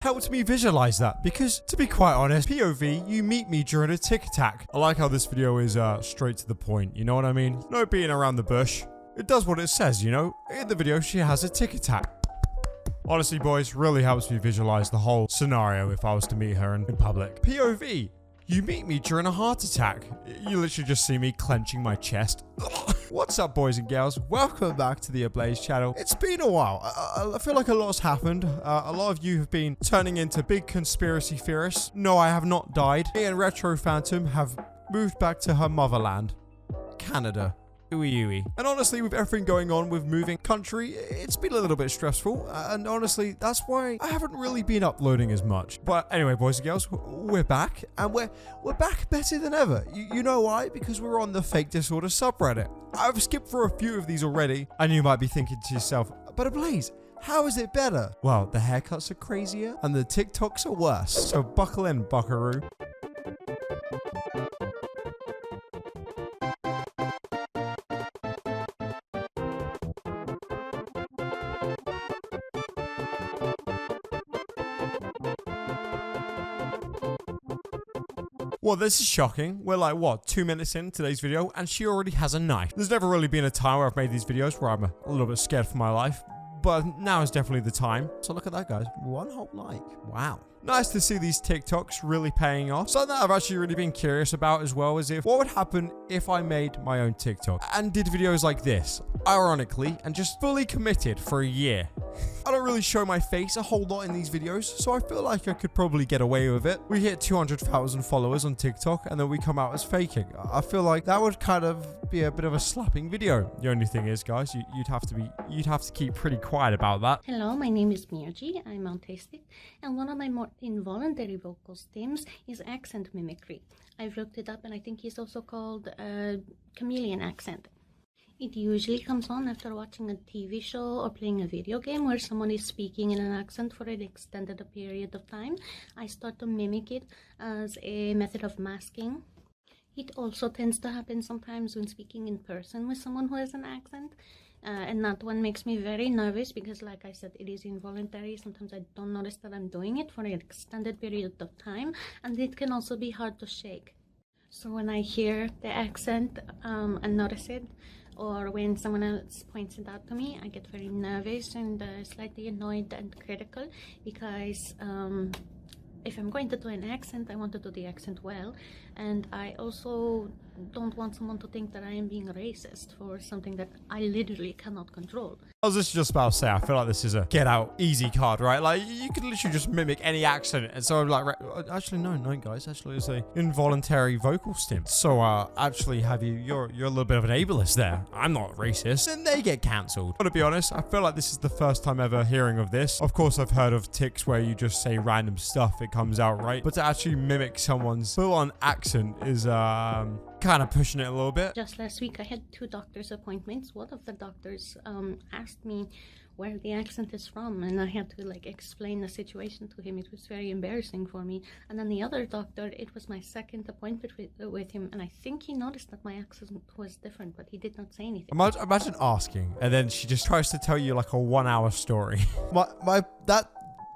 helped me visualize that because, to be quite honest, POV, you meet me during a tick attack. I like how this video is straight to the point, you know what I mean? No beating around the bush. It does what it says, you know? In the video, she has a tick attack. Honestly, boys, really helps me visualize the whole scenario if I was to meet her in public. POV, you meet me during a heart attack. You literally just see me clenching my chest. What's up, boys and girls? Welcome back to the Ablaze channel. It's been a while. I feel like a lot's happened. A lot of you have been turning into big conspiracy theorists. No, I have not died. Me and Retro Phantom have moved back to her motherland, Canada. Ooey ooey. And honestly, with everything going on with moving country, it's been a little bit stressful. And honestly, that's why I haven't really been uploading as much. But anyway, boys and girls, we're back. And we're back better than ever. You know why? Because we're on the Fake Disorder subreddit. I've skipped through a few of these already. And you might be thinking to yourself, but Ablaze, how is it better? Well, the haircuts are crazier and the TikToks are worse. So buckle in, buckaroo. Well, this is shocking. We're like, what, 2 minutes in today's video, and she already has a knife. There's never really been a time where I've made these videos where I'm a little bit scared for my life, but now is definitely the time. So look at that, guys. One whole like. Wow. Nice to see these TikToks really paying off. Something that I've actually really been curious about as well is what would happen if I made my own TikTok and did videos like this, ironically, and just fully committed for a year. I don't really show my face a whole lot in these videos, so I feel like I could probably get away with it. We hit 200,000 followers on TikTok, and then we come out as faking. I feel like that would kind of be a bit of a slapping video. The only thing is, guys, you'd have to keep pretty quiet about that. Hello, my name is Mirji. I'm autistic, and one of my more involuntary vocal stims is accent mimicry. I've looked it up, and I think it's also called chameleon accent. It usually comes on after watching a TV show or playing a video game where someone is speaking in an accent for an extended period of time. I start to mimic it as a method of masking. It also tends to happen sometimes when speaking in person with someone who has an accent. And that one makes me very nervous because, like I said, it is involuntary. Sometimes I don't notice that I'm doing it for an extended period of time, and it can also be hard to shake. So when I hear the accent and notice it, or when someone else points it out to me, I get very nervous and slightly annoyed and critical because if I'm going to do an accent, I want to do the accent well, and I also don't want someone to think that I am being racist for something that I literally cannot control. I was just about to say, I feel like this is a get out easy card, right? Like, you could literally just mimic any accent. And so I'm like, actually, no, guys. Actually, it's a involuntary vocal stim. So, actually, you're a little bit of an ableist there. I'm not racist. And they get cancelled. But to be honest, I feel like this is the first time ever hearing of this. Of course, I've heard of tics where you just say random stuff. It comes out right. But to actually mimic someone's full-on accent is, kind of pushing it a little bit. Just last week, I had 2 doctor's appointments. One of the doctors asked me where the accent is from, and I had to like explain the situation to him. It was very embarrassing for me. And then the other doctor, it was my second appointment with him, and I think he noticed that my accent was different, but he did not say anything. Imagine asking, and then she just tries to tell you like a 1-hour story. That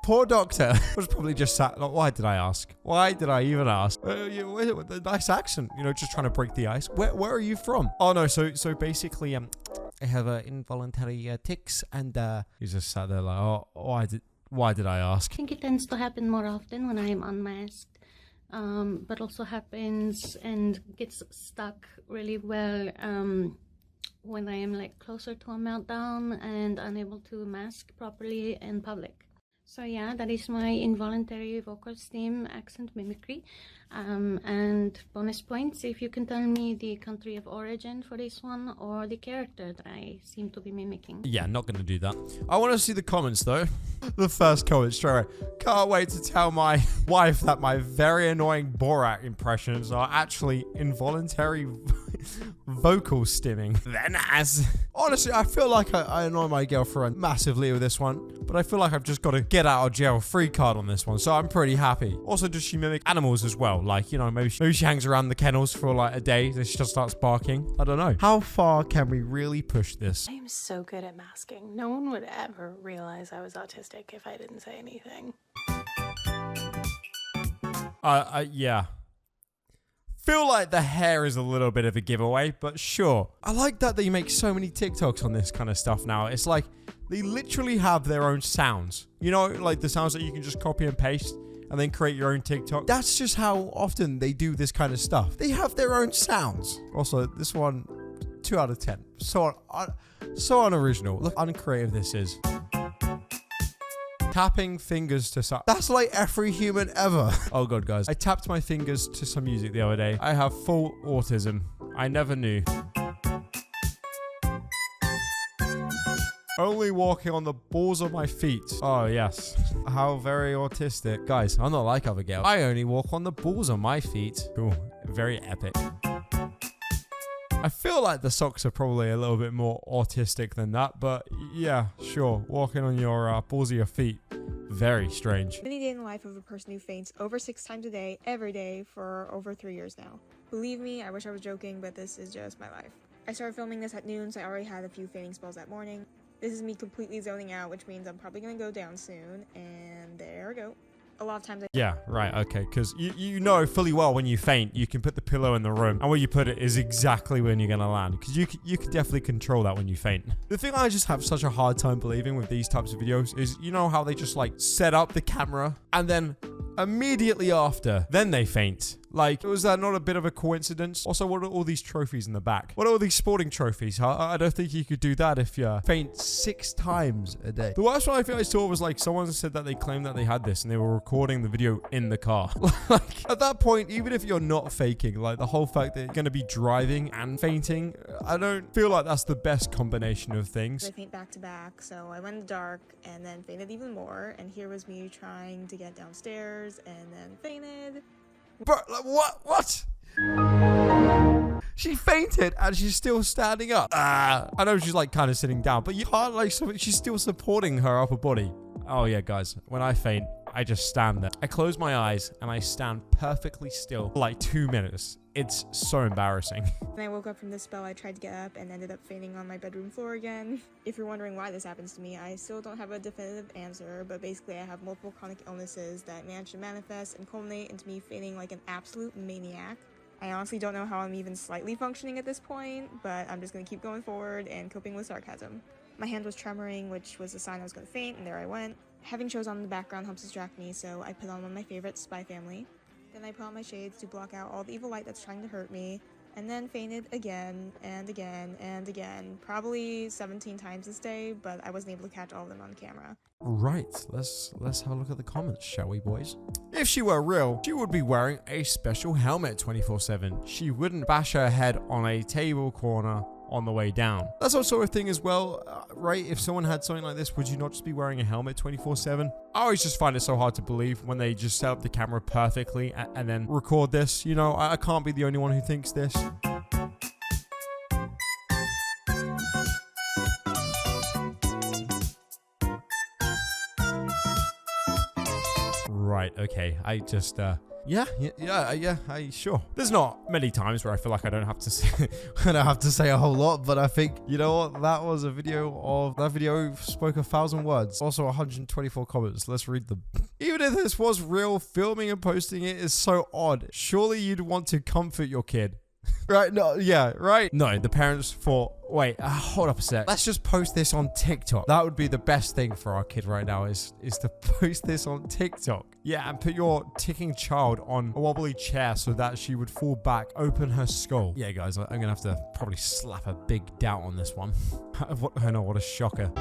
poor doctor was probably just sat like, why did I ask? Why did I even ask? With a nice accent, you know, just trying to break the ice. Where are you from? Oh no, so basically, I have involuntary tics, and he's just sat there like, oh, why did I ask? I think it tends to happen more often when I am unmasked, but also happens and gets stuck really well when I am like closer to a meltdown and unable to mask properly in public. So yeah, that is my involuntary vocal stim accent mimicry. And bonus points if you can tell me the country of origin for this one or the character that I seem to be mimicking. Yeah, not going to do that. I want to see the comments though. The first comment straight away. Can't wait to tell my wife that my very annoying Borat impressions are actually involuntary vocal stimming. Then honestly, I feel like I annoy my girlfriend massively with this one, but I feel like I've just got a get out of jail free card on this one, so I'm pretty happy. Also, does she mimic animals as well? Like, you know, maybe she hangs around the kennels for like a day, then she just starts barking. I don't know. How far can we really push this? I am so good at masking. No one would ever realize I was autistic if I didn't say anything. Yeah. Feel like the hair is a little bit of a giveaway, but sure. I like that they make so many TikToks on this kind of stuff now. It's like they literally have their own sounds. You know, like the sounds that you can just copy and paste and then create your own TikTok. That's just how often they do this kind of stuff. They have their own sounds. Also, this one, 2 out of 10. So unoriginal. Look how uncreative this is. Tapping fingers to some. That's like every human ever. Oh god, guys. I tapped my fingers to some music the other day. I have full autism. I never knew. Only walking on the balls of my feet. Oh, yes. How very autistic. Guys, I'm not like other girls. I only walk on the balls of my feet. Cool. Very epic. I feel like the socks are probably a little bit more autistic than that, but yeah, sure. Walking on your balls of your feet. Very strange. Many day in the life of a person who faints over 6 times a day, every day, for over 3 years now. Believe me, I wish I was joking, but this is just my life. I started filming this at noon, so I already had a few fainting spells that morning. This is me completely zoning out, which means I'm probably gonna go down soon, and there we go. A lot of times Yeah, right, okay, because you know fully well when you faint, you can put the pillow in the room, and where you put it is exactly when you're gonna land, because you can definitely control that when you faint. The thing I just have such a hard time believing with these types of videos is, you know how they just like set up the camera, and then immediately after, then they faint. Like, was that not a bit of a coincidence? Also, what are all these trophies in the back? What are all these sporting trophies? I don't think you could do that if you faint 6 times a day. The worst one I think I saw was like someone said that they claimed that they had this and they were recording the video in the car. Like, at that point, even if you're not faking, like the whole fact that you're going to be driving and fainting, I don't feel like that's the best combination of things. I faint back to back, so I went in the dark and then fainted even more, and here was me trying to get downstairs and then fainted. But like, what? She fainted and she's still standing up. I know she's like kind of sitting down, but you can't like, she's still supporting her upper body. Oh yeah, guys, when I faint, I just stand there. I close my eyes and I stand perfectly still for like 2 minutes. It's so embarrassing. When I woke up from this spell, I tried to get up and ended up fainting on my bedroom floor again. If you're wondering why this happens to me, I still don't have a definitive answer, but basically I have multiple chronic illnesses that manage to manifest and culminate into me fainting like an absolute maniac. I honestly don't know how I'm even slightly functioning at this point, but I'm just gonna keep going forward and coping with sarcasm. My hand was tremoring, which was a sign I was gonna faint, and there I went. Having shows on in the background helps distract me, so I put on one of my favorites, Spy Family. Then I put on my shades to block out all the evil light that's trying to hurt me, and then fainted again and again and again, probably 17 times this day, but I wasn't able to catch all of them on camera. Right, let's have a look at the comments, shall we, boys? If she were real, she would be wearing a special helmet 24/7. She wouldn't bash her head on a table corner on the way down. That's also a thing as well, right? If someone had something like this, would you not just be wearing a helmet 24/7? I always just find it so hard to believe when they just set up the camera perfectly and then record this. You know, I can't be the only one who thinks this. Right, okay, I just, Yeah, sure. There's not many times where I feel like I don't have to say a whole lot, but I think, you know what, that video spoke 1,000 words. Also 124 comments. Let's read them. Even if this was real, filming and posting it is so odd. Surely you'd want to comfort your kid. Right? No, yeah, right? No, the parents thought, wait, hold up a sec. Let's just post this on TikTok. That would be the best thing for our kid right now is to post this on TikTok. Yeah, and put your ticking child on a wobbly chair so that she would fall back, open her skull. Yeah, guys, I'm gonna have to probably slap a big doubt on this one. I know, what a shocker.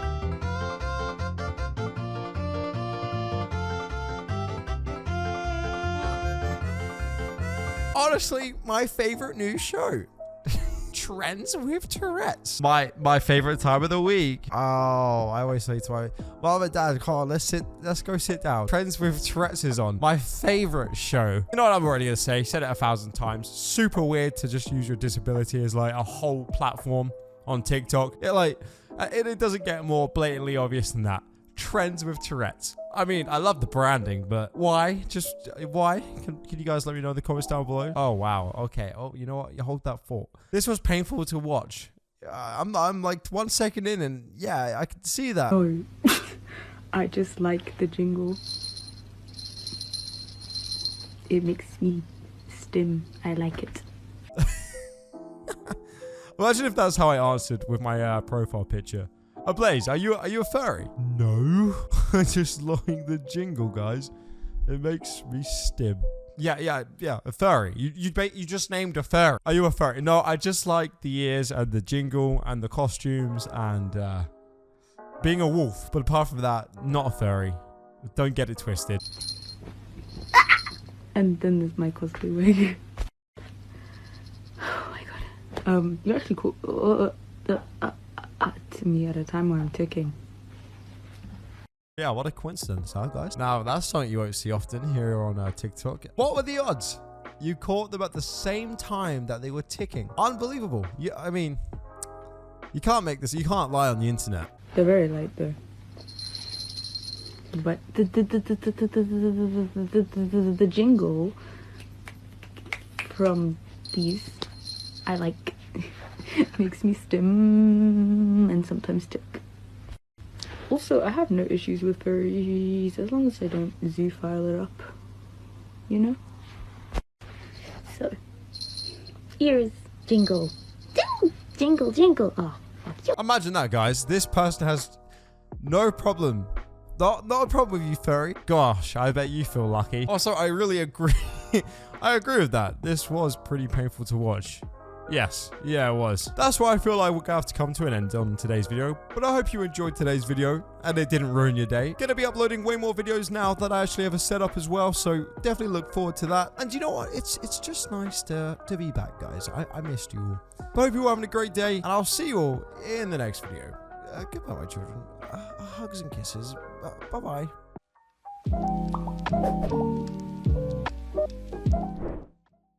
Honestly, my favorite new show. Trends with Tourette's. My favorite time of the week. Oh, I always say to my mom and dad, come on, let's go sit down. Trends with Tourette's is on. My favorite show. You know what I'm already gonna say? Said it 1,000 times. Super weird to just use your disability as like a whole platform on TikTok. It doesn't get more blatantly obvious than that. Trends with Tourette's. I mean, I love the branding, but why? Just why? Can you guys let me know in the comments down below? Oh, wow. Okay. Oh, you know what? You hold that thought. This was painful to watch. I'm like 1 second in and yeah, I can see that. Oh, I just like the jingle. It makes me stim. I like it. Imagine if that's how I answered with my profile picture. Blaze, are you a furry? No. I just like the jingle, guys. It makes me stim. Yeah, a furry. You just named a furry. Are you a furry? No, I just like the ears and the jingle and the costumes and being a wolf. But apart from that, not a furry. Don't get it twisted. And then there's my cosplay wig. Oh my god. You actually call to me at a time where I'm ticking. Yeah, what a coincidence, huh, guys? Now, that's something you won't see often here on TikTok. What were the odds? You caught them at the same time that they were ticking. Unbelievable. I mean, you can't make this. You can't lie on the internet. They're very light though. But the jingle from these, I like. Makes me stim and sometimes tick. Also, I have no issues with furries as long as I don't zoophile it up, you know? So, ears, jingle. Jingle, jingle. Oh, fuck you. Imagine that, guys. This person has no problem. Not a problem with you, furry. Gosh, I bet you feel lucky. Also, I really agree. I agree with that. This was pretty painful to watch. Yes, yeah, it was. That's why I feel like we're gonna have to come to an end on today's video. But I hope you enjoyed today's video and it didn't ruin your day. Gonna be uploading way more videos now that I actually have a setup as well, so definitely look forward to that. And you know what? It's just nice to be back, guys. I missed you all. But I hope you're all having a great day, and I'll see you all in the next video. Goodbye, my children. Hugs and kisses. Bye-bye.